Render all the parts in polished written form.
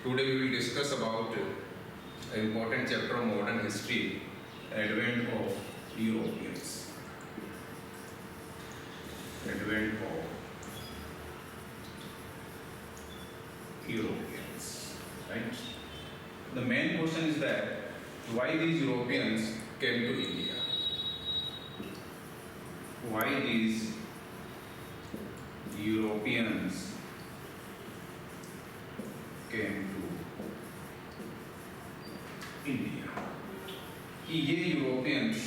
Today we will discuss about an important chapter of modern history, advent of Europeans. Advent of Europeans, right? The main question is that why these Europeans came to India? Why these Europeans came to India, कि ये Europeans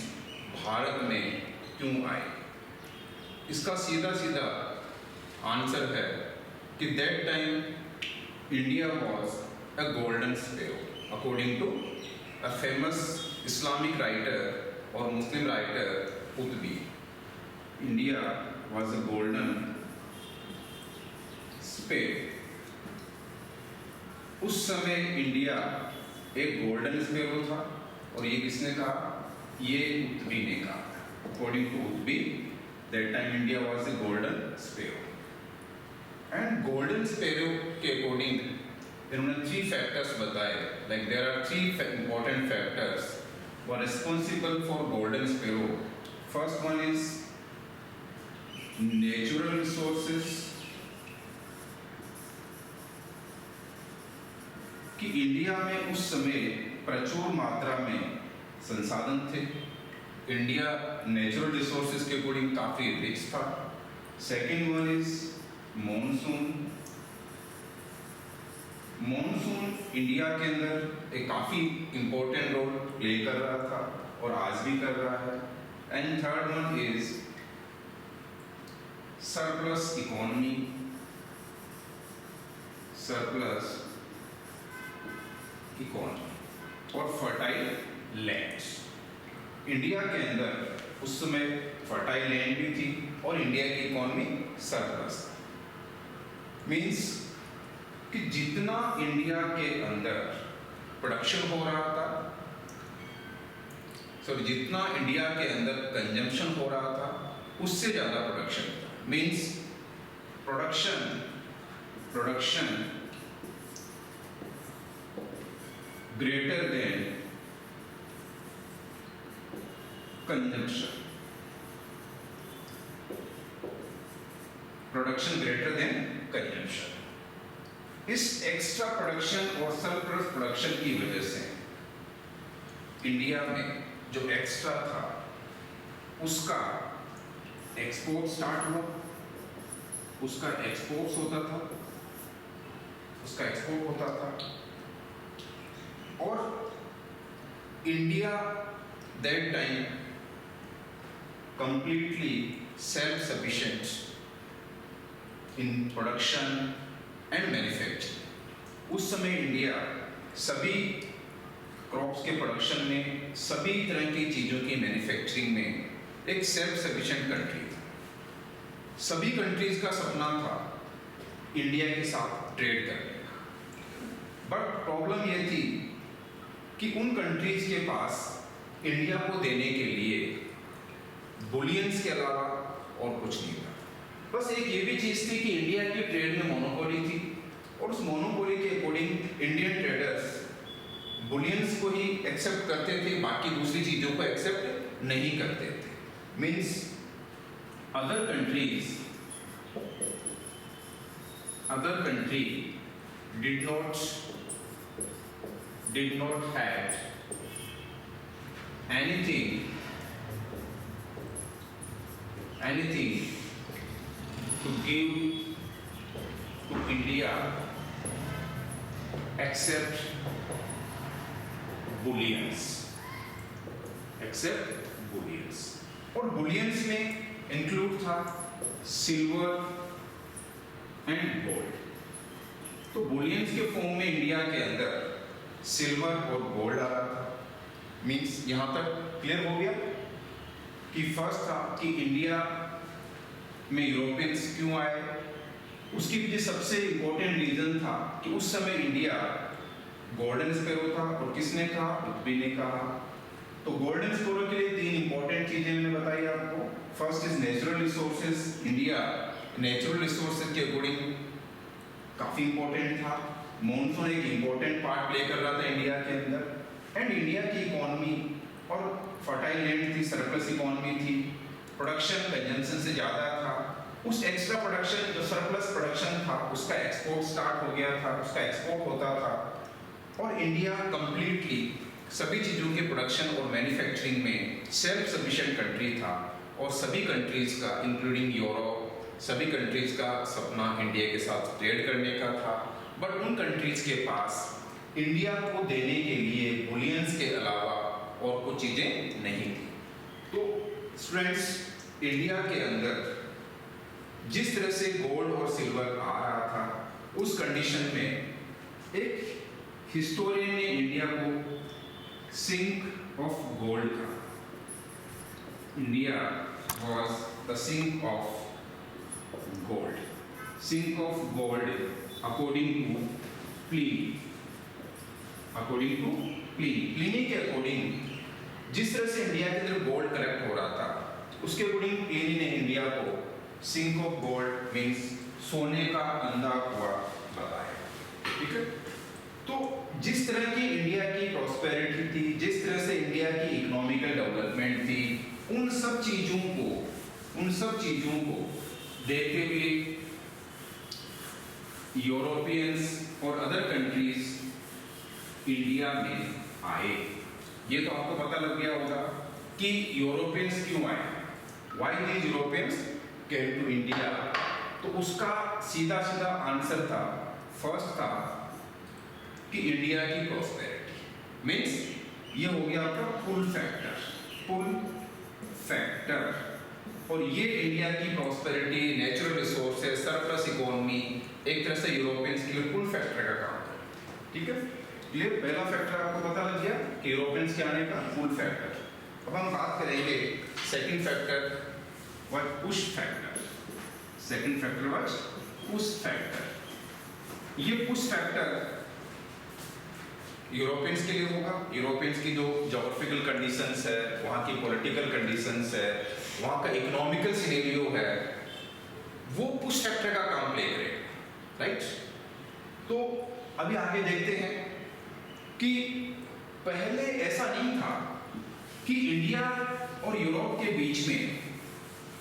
Bharat में क्यों आए? इसका सीधा सीधा answer है कि that time India was a golden sparrow according to a famous Islamic writer और Muslim writer Qutbi. India was a golden sparrow. उस समय इंडिया एक गोल्डन स्पेरो था और ये किसने कहा? ये कुतबी ने कहा. According to Qutbi that time India was a golden sparrow. And golden sparrow के अकॉर्डिंग इन्होंने 3 फैक्टर्स बताए. Like there are 3 important factors were responsible for golden sparrow. First one is natural resources, कि इंडिया में उस समय प्रचुर मात्रा में संसाधन थे. इंडिया नेचुरल रिसोर्सेज के अकॉर्डिंग काफ़ी रिच था. Second one is monsoon. Monsoon India के अंदर एक काफ़ी इम्पोर्टेंट रोल प्ले कर रहा था और आज भी कर रहा है. And third one is surplus economy. Surplus economy और फर्टाइल लैंड्स. इंडिया के अंदर उस समय फर्टाइल लैंड भी थी और इंडिया की इकोनॉमी सरप्लस. मींस कि जितना इंडिया के अंदर प्रोडक्शन हो रहा था, जितना इंडिया के अंदर कंजम्पशन हो रहा था उससे ज़्यादा प्रोडक्शन था. Means production greater than consumption. Production greater than consumption. इस एक्स्ट्रा प्रोडक्शन और सरप्लस प्रोडक्शन की वजह से इंडिया में जो एक्स्ट्रा था उसका एक्सपोर्ट स्टार्ट हुआ. उसका एक्सपोर्ट होता था और India that time completely self sufficient in production and manufacturing. उस समय इंडिया सभी क्रॉप्स के प्रोडक्शन में, सभी तरह की चीज़ों की मैन्युफैक्चरिंग में एक सेल्फ सफिशिएंट कंट्री था. सभी कंट्रीज का सपना था इंडिया के साथ ट्रेड करने का. बट प्रॉब्लम ये थी कि उन कंट्रीज के पास इंडिया को देने के लिए बुलियंस के अलावा और कुछ नहीं था. बस एक ये भी चीज़ थी कि इंडिया की ट्रेड में मोनोपोली थी और उस मोनोपोली के अकॉर्डिंग इंडियन ट्रेडर्स बुलियंस को ही एक्सेप्ट करते थे, बाकी दूसरी चीज़ों को एक्सेप्ट नहीं करते थे. Means other country did not have anything to give to India except bullions. और बुलियंस में इंक्लूड था सिल्वर एंड गोल्ड. तो बुलियंस के फॉर्म में इंडिया के अंदर सिल्वर और गोल्ड आ रहा था. मींस यहाँ तक क्लियर हो गया कि फर्स्ट था कि इंडिया में यूरोपियंस क्यों आए. उसकी पीछे सबसे इम्पोर्टेंट रीजन था कि उस समय इंडिया गोल्डन स्पेरो था. और किसने कहा? कुतबी ने कहा. तो गोल्डन स्पेरो के लिए 3 इंपॉर्टेंट चीजें मैंने बताई आपको. First is natural resources. India natural resources के अकॉर्डिंग काफ़ी इम्पोर्टेंट था। मॉनसून एक इम्पोर्टेंट पार्ट प्ले कर रहा था इंडिया के अंदर, एंड इंडिया की इकोनॉमी और फर्टाइल लैंड थी, सरप्लस इकोनॉमी थी, प्रोडक्शन कंजम्पशन से ज़्यादा था। उस एक्स्ट्रा प्रोडक्शन जो सरप्लस प्रोडक्शन था उसका एक्सपोर्ट स्टार्ट हो गया था, उसका एक्सपोर्ट होता था, और इंडिया कंप्लीटली सभी चीज़ों के प्रोडक्शन और मैन्युफैक्चरिंग में सेल्फ सफिशिएंट कंट्री था। और सभी कंट्रीज़ का इंक्लूडिंग यूरोप, सभी कंट्रीज़ का सपना इंडिया के साथ ट्रेड करने का था। बट उन कंट्रीज़ के पास इंडिया को देने के लिए बुलियंस के अलावा और कुछ चीज़ें नहीं थी। तो स्टूडेंट्स, इंडिया के अंदर जिस तरह से गोल्ड और सिल्वर आ रहा था, उस कंडीशन में एक हिस्टोरियन ने इंडिया को सिंक ऑफ गोल्ड कहा। India was the sink of gold. Sink of gold according to Pliny. Pliny के अकॉर्डिंग जिस तरह से इंडिया के अंदर गोल्ड कलेक्ट हो रहा था, उसके अकॉर्डिंग प्लिनी ने इंडिया को सिंक ऑफ गोल्ड मीन्स सोने का अंधा कुआं बताया। ठीक है। तो जिस तरह की इंडिया की प्रॉस्पेरिटी थी, जिस तरह से इंडिया की इकोनॉमिकल डेवलपमेंट थी, उन सब चीज़ों को देखते हुए यूरोपियंस और अदर कंट्रीज इंडिया में आए। ये तो आपको पता लग गया होगा कि यूरोपियंस क्यों आए, why these Europeans came to India. तो उसका सीधा आंसर था, फर्स्ट था कि इंडिया की प्रॉस्पेरिटी मीन्स ये हो गया आपका पुल फैक्टर। और ये इंडिया की prosperity, natural resources, surplus economy एक तरह से यूरोपियंस के लिए पुल फैक्टर का काम है। ठीक है, ये पहला फैक्टर आपको पता लग गया कि यूरोपियंस के आने का पुल फैक्टर। अब हम बात करेंगे second factor was push factor. Second factor was push factor. ये पुश फैक्टर यूरोपियंस के लिए होगा। यूरोपियंस की जो जोग्राफिकल कंडीशंस है, वहाँ की पॉलिटिकल कंडीशंस है, वहाँ का इकोनॉमिकल सिनेरियो है, वो पुश फैक्टर का काम प्ले करेगा। राइट। तो अभी आगे देखते हैं कि पहले ऐसा नहीं था कि इंडिया और यूरोप के बीच में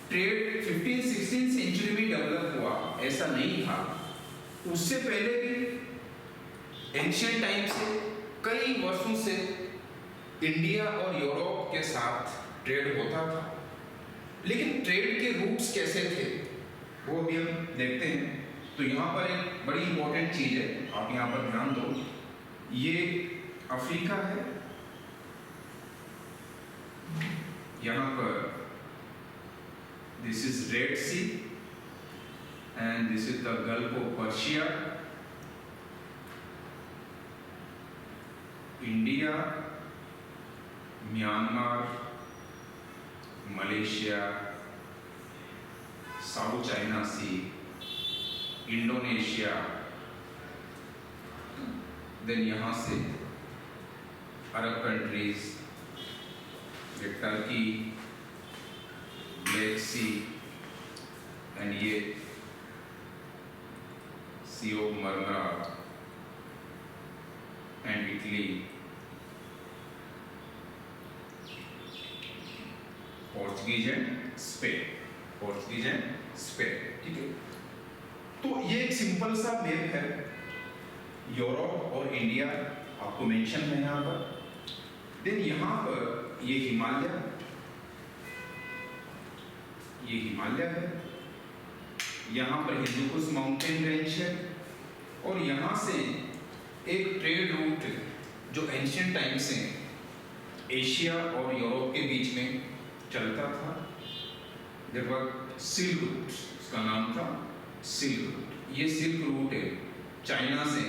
ट्रेड 15-16 सेंचुरी में डेवलप हुआ, ऐसा नहीं था। उससे पहले भी एंशिएंट टाइम से कई वर्षों से इंडिया और यूरोप के साथ ट्रेड होता था। लेकिन ट्रेड के रूट्स कैसे थे वो भी हम देखते हैं। तो यहाँ पर एक बड़ी इंपॉर्टेंट चीज़ है, आप यहाँ पर ध्यान दो। ये अफ्रीका है, यहाँ पर this is Red Sea and this is the Gulf of Persia. India, Myanmar, Malaysia, South China Sea, Indonesia, then यहाँ से Arab countries, Turkey, Black Sea, and ये Sea of Marmara and Italy, Portuguese and Spain. ठीक है। तो ये एक simple सा map है, यूरोप और इंडिया आपको मेंशन है यहाँ पर। देन यहाँ पर ये हिमालय है, यहाँ पर हिंदुकुश माउंटेन रेंज है, और यहाँ से एक ट्रेड रूट जो एंशिएंट टाइम से एशिया और यूरोप के बीच में चलता था, दैट वाज सिल्क रूट। उसका नाम था सिल्क रूट। ये सिल्क रूट है चाइना से,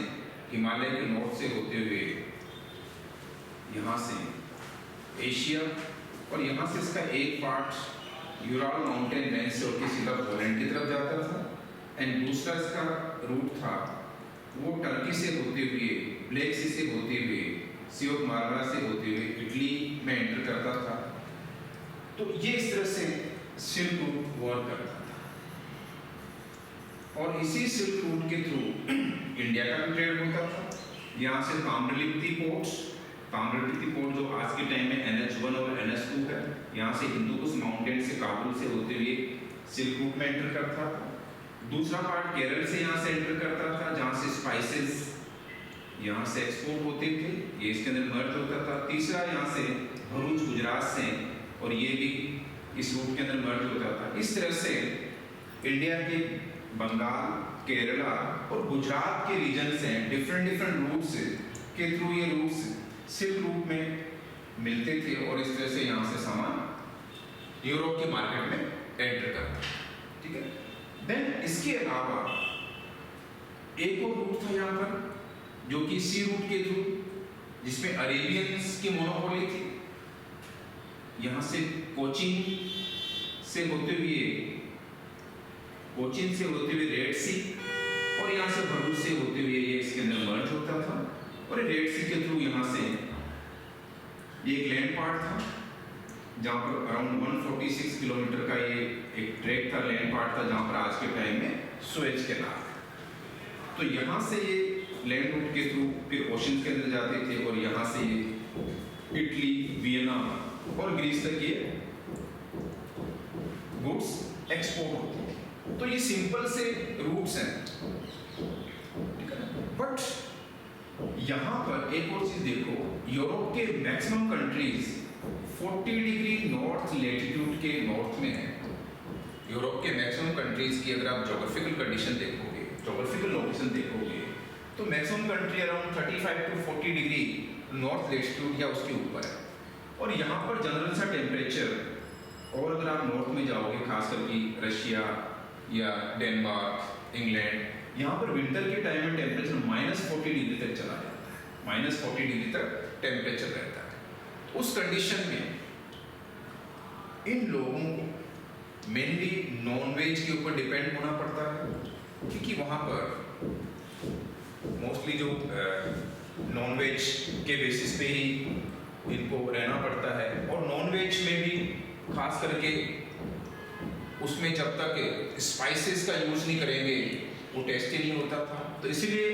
हिमालय के नॉर्थ से होते हुए यहाँ से एशिया, और यहाँ से इसका एक पार्ट यूराल माउंटेन रेंज से होकर सीधा पोलैंड की तरफ जाता था, एंड दूसरा इसका रूट था वो टर्की से होते हुए, ब्लैक सी से होते हुए, सी ऑफ मार्मरा से होते हुए इटली में एंटर करता था। तो ये इस तरह से सिल्क रूट वर्क करता था। और इसी सिल्क रूट के थ्रू इंडिया का भी ट्रेड होता था। यहाँ से ताम्रलिप्ति पोर्ट जो आज के टाइम में NH1 और NH2 है, यहाँ से हिंदूकुश माउंटेन से काबुल से होते हुए सिल्क रूट में एंटर करता था। दूसरा पार्ट केरल से यहाँ से एंटर करता था, जहाँ से स्पाइसेस यहाँ से एक्सपोर्ट होते थे, ये इसके अंदर मर्ज होता था। तीसरा यहाँ से भरूच गुजरात से, और ये भी इस रूट के अंदर मर्ज होता था। इस तरह से इंडिया के बंगाल, केरला और गुजरात के रीजन से डिफरेंट रूट्स के थ्रू ये रूट्स सिल्क रूट में मिलते थे, और इस तरह से यहाँ से सामान यूरोप के मार्केट में एंटर करता, ठीक है। देन इसके अलावा एक और रूट था यहाँ पर, जो कि सी रूट के थ्रू, जिसमें अरेबियंस की मोनोपोली थी। यहाँ से कोचीन से होते हुए रेड सी, और यहाँ से भरूच से होते हुए ये इसके अंदर मर्ज होता था। और रेड सी के थ्रू यहाँ से ये एक लैंड पार्ट था, जहाँ पर अराउंड 146 किलोमीटर का ये एक ट्रैक था, लैंड पार्ट था, जहाँ पर आज के टाइम में सुएज कैनाल। तो यहाँ से ये लैंड रूट के थ्रू फिर ओशन के अंदर जाते थे, और यहाँ से ये इटली, वियना और ग्रीस तक ये गुड्स एक्सपोर्ट होती थी। तो ये सिंपल से रूट्स हैं, बट यहाँ पर एक और चीज देखो, यूरोप के maximum countries 40 degree north latitude के नॉर्थ में है। यूरोप के मैक्सिमम कंट्रीज की अगर आप ज्योग्राफिकल कंडीशन देखोगे, ज्योग्राफिकल लोकेशन देखोगे, तो maximum country around 35 to 40 degree north latitude या उसके ऊपर है। और यहाँ पर जनरल सा टेम्परेचर, और अगर आप नॉर्थ में जाओगे, खास करके रशिया या डेनमार्क, इंग्लैंड, यहाँ पर विंटर के टाइम में टेम्परेचर -40 डिग्री तक चला जाता है, -40 डिग्री तक टेम्परेचर रहता है। उस कंडीशन में इन लोगों को मेनली नॉन-वेज के ऊपर डिपेंड होना पड़ता है, क्योंकि वहाँ पर मोस्टली जो नॉन-वेज के बेसिस पे ही इनको रहना पड़ता है। और नॉन-वेज में भी खास करके उसमें जब तक स्पाइसेस का यूज़ नहीं करेंगे वो टेस्टी नहीं होता था। तो इसीलिए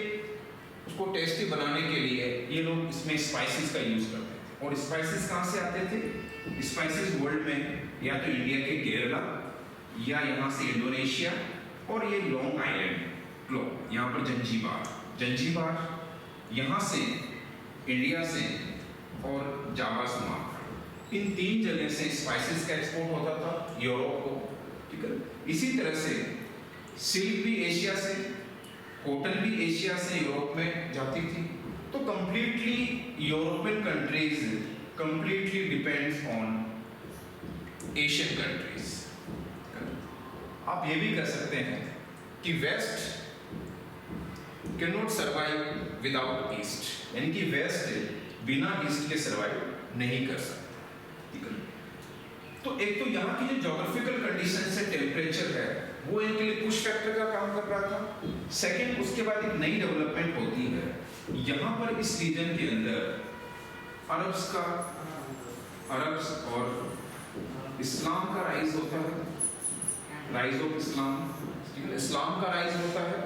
उसको टेस्टी बनाने के लिए ये लोग इसमें स्पाइसेस का यूज़ करते थे। और स्पाइसेस कहाँ से आते थे? स्पाइसेस वर्ल्ड में या तो इंडिया के केरला या यहाँ से इंडोनेशिया, और ये लॉन्ग आइलैंड यहाँ पर जंजीबार यहाँ से इंडिया से, और जावा सुमात्रा, इन 3 जगह से स्पाइसेस का एक्सपोर्ट होता था यूरोप को, ठीक है। इसी तरह से सिल्क भी एशिया से, कॉटन भी एशिया से यूरोप में जाती थी। तो completely European countries completely depends on Asian countries. आप ये भी कह सकते हैं कि west can not survive without east, यानी कि वेस्ट बिना ईस्ट के सर्वाइव नहीं कर सकता, ठीक है। तो एक तो यहाँ की जो ज्योग्राफिकल कंडीशन से टेम्परेचर है वो इनके लिए पुश फैक्टर का काम कर रहा था। सेकंड, उसके बाद एक नई डेवलपमेंट होती है यहाँ पर इस रीजन के अंदर अरब्स और इस्लाम का राइज होता है, राइज ऑफ इस्लाम का राइज होता है।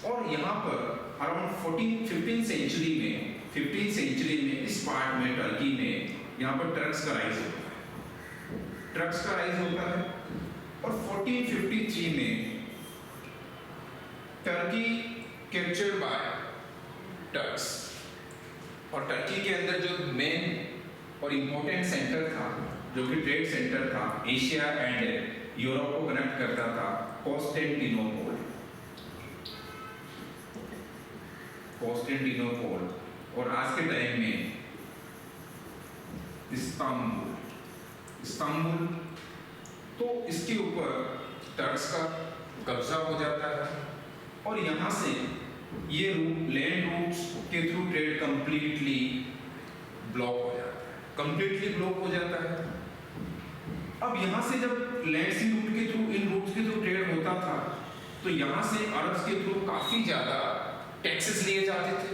और यहाँ पर अराउंड 15th सेंचुरी में इस पार्ट में टर्की में यहाँ पर टर्क्स का राइज होता है। और 1453 में टर्की कैप्चर्ड बाय टर्क्स, और टर्की के अंदर जो मेन और इम्पोर्टेंट सेंटर था, जो कि ट्रेड सेंटर था, एशिया एंड यूरोप को कनेक्ट करता था, कॉन्स्टेंटिनोपल, और आज के टाइम में इस्तांबुल। तो इसके ऊपर टर्क्स का कब्जा हो जाता है, और यहाँ से ये लैंड रूट्स के थ्रू ट्रेड कंप्लीटली ब्लॉक हो जाता है। अब यहाँ से जब लैंड सी रूट के थ्रू, इन रूट्स के थ्रू ट्रेड होता था, तो यहाँ से अरब्स के थ्रू काफ़ी ज़्यादा टैक्सेस लिए जाते थे,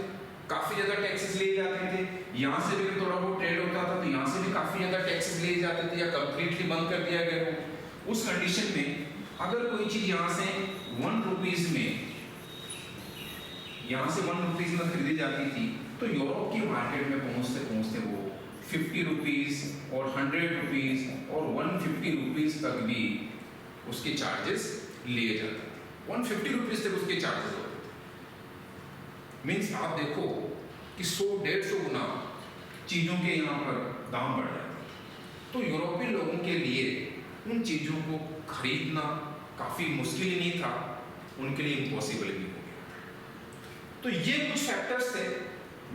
यहाँ से भी थोड़ा बहुत ट्रेड होता था, तो यहाँ से भी काफ़ी ज़्यादा टैक्सेस लिए जाते थे या कंप्लीटली बंद कर दिया गया हो। उस कंडीशन में अगर कोई चीज़ यहाँ से ₹1 में, यहाँ से ₹1 में खरीदी जाती थी, तो यूरोप की मार्केट में पहुँचते पहुँचते वो ₹50 और ₹100 और ₹150 तक भी उसके चार्जेस लिए जाते थे। ₹150 तक उसके चार्जेस होते थे। मीन्स आप देखो कि 100-150 गुना चीज़ों के यहाँ पर दाम बढ़ जाते हैं। तो यूरोपियन लोगों के लिए उन चीज़ों को खरीदना काफ़ी मुश्किल नहीं था, उनके लिए इम्पॉसिबल भी हो गया। तो ये कुछ फैक्टर्स थे।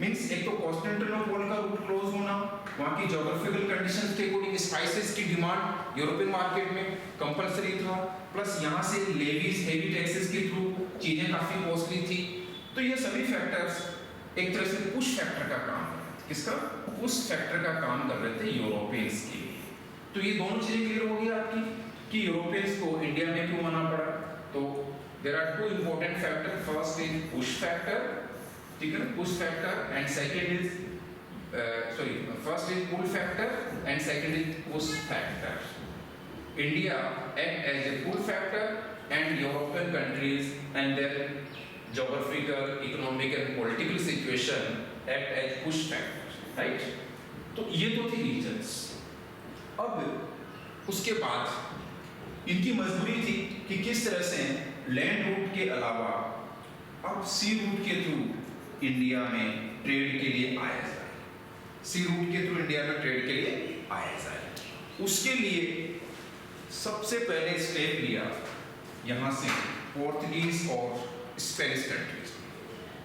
मीन्स एक तो कॉन्स्टेंटिनोपल का रूट क्लोज होना, वहाँ की जोग्राफिकल कंडीशंस के अकॉर्डिंग स्पाइसेस की डिमांड यूरोपियन मार्केट में कंपलसरी था, प्लस यहाँ से लेवीज हेवी टैक्सेस के थ्रू चीज़ें काफ़ी कॉस्टली थी। तो ये सभी फैक्टर्स एक तरह से पुश फैक्टर का काम कर रहे थे। किसका? पुश फैक्टर का काम कर रहे थे यूरोपियंस के लिए। तो ये दोनों चीज़ें क्लियर हो गई आपकी कि यूरोपियंस को इंडिया में क्यों आना पड़ा। तो there are 2 important factor, first is push factor, ठीक है ना, push factor, and second is first is pull factor and second is push factor. India act as a pull factor and European countries and their geographical, economic and political situation act as push factor, right? तो ये तो थी regions. अब उसके बाद इनकी मजबूरी थी कि किस तरह से लैंड रूट के अलावा अब सी रूट के थ्रू इंडिया में ट्रेड के लिए आया जाए, सी रूट के थ्रू इंडिया में ट्रेड के लिए आया जाए। उसके लिए सबसे पहले स्टेप लिया यहाँ से पोर्तुगीज और स्पेनिश कंट्रीज,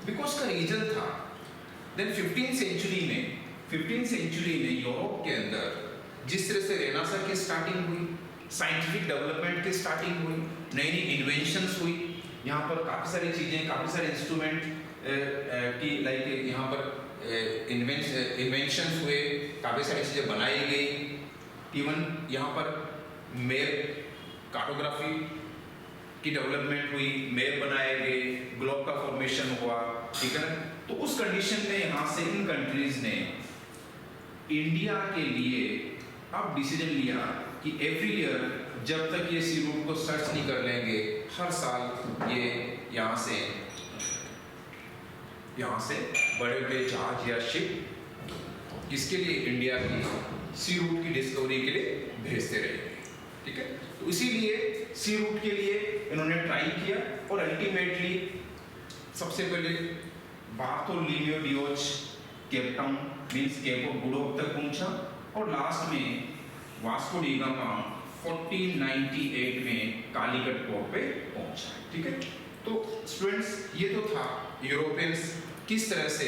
बिकॉज का रीजन था देन 15th सेंचुरी में यूरोप के अंदर जिस तरह से रेनेसां की स्टार्टिंग हुई, साइंटिफिक डेवलपमेंट की स्टार्टिंग हुई, नई नई इन्वेंशंस हुई, यहाँ पर काफ़ी सारी चीज़ें, काफ़ी सारे इंस्ट्रूमेंट की लाइक यहाँ पर इन्वेंशंस हुए, काफ़ी सारी चीज़ें बनाई गई। इवन यहाँ पर मैप कार्टोग्राफी की डेवलपमेंट हुई, मैप बनाए गए, ग्लोब का फॉर्मेशन हुआ, ठीक है ना। तो उस कंडीशन में यहाँ से इन कंट्रीज ने इंडिया के लिए अब डिसीजन लिया कि एवरी ईयर जब तक ये सी रूट को सर्च नहीं कर लेंगे, हर साल ये यहाँ से बड़े बड़े जहाज या शिप इसके लिए इंडिया की सी रूट की डिस्कवरी के लिए भेजते रहेंगे, ठीक है। तो इसीलिए सी रूट के लिए इन्होंने ट्राई किया और अल्टीमेटली सबसे पहले Bartholomew Dias cape town means cape of good hope तक पहुंचा और लास्ट में वास्को डी गामा 1498 में कालीकट पोर्ट पे पहुंचा, ठीक है। तो स्टूडेंट्स ये तो था यूरोपियंस किस तरह से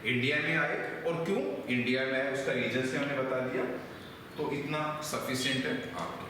इंडिया में आए और क्यों इंडिया में आए, उसका रीजन से हमने बता दिया। तो इतना सफिशिएंट है आपके